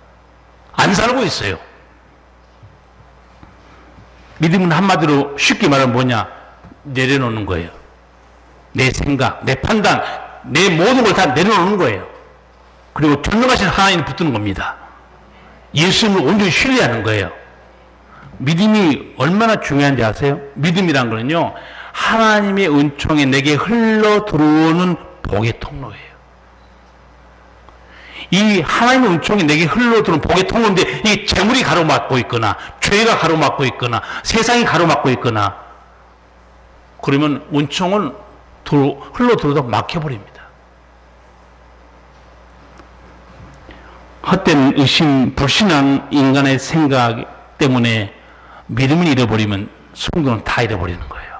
안 살고 있어요. 믿음은 한마디로 쉽게 말하면 뭐냐? 내려놓는 거예요. 내 생각, 내 판단, 내 모든 걸 다 내려놓는 거예요. 그리고 전능하신 하나님을 붙드는 겁니다. 예수님을 온전히 신뢰하는 거예요. 믿음이 얼마나 중요한지 아세요? 믿음이란 거는요, 하나님의 은총에 내게 흘러 들어오는 복의 통로예요. 이 하나님의 은총이 내게 흘러 들어오는 복의 통로인데, 이 재물이 가로막고 있거나, 죄가 가로막고 있거나, 세상이 가로막고 있거나, 그러면 은총은 흘러 들어오다 막혀버립니다. 헛된 의심, 불신한 인간의 생각 때문에 믿음을 잃어버리면 성도는 다 잃어버리는 거예요.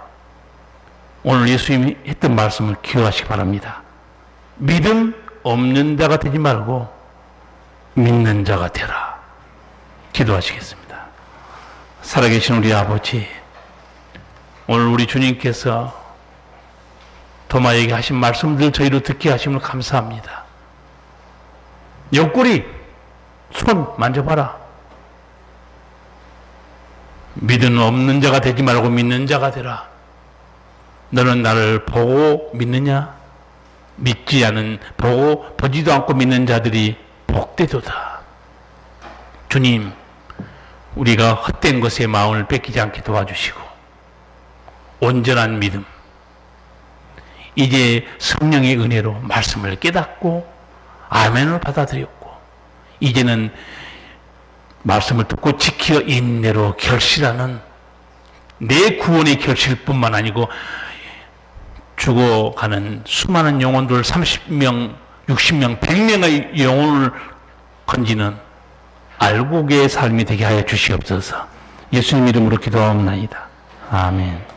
오늘 예수님이 했던 말씀을 기억하시기 바랍니다. 믿음 없는 자가 되지 말고 믿는 자가 되라. 기도하시겠습니다. 살아계신 우리 아버지, 오늘 우리 주님께서 도마에게 하신 말씀들 저희로 듣게 하심을 감사합니다. 옆구리 손 만져봐라. 믿음 없는 자가 되지 말고 믿는 자가 되라. 너는 나를 보고 믿느냐? 믿지 않은, 보지도 않고 믿는 자들이 복되도다. 주님, 우리가 헛된 것에 마음을 뺏기지 않게 도와주시고 온전한 믿음, 이제 성령의 은혜로 말씀을 깨닫고 아멘을 받아들였고, 이제는 말씀을 듣고 지켜 인내로 결실하는 내 구원의 결실뿐만 아니고 죽어가는 수많은 영혼들 30명, 60명, 100명의 영혼을 건지는 알고계의 삶이 되게 하여 주시옵소서. 예수님 이름으로 기도하옵나이다. 아멘.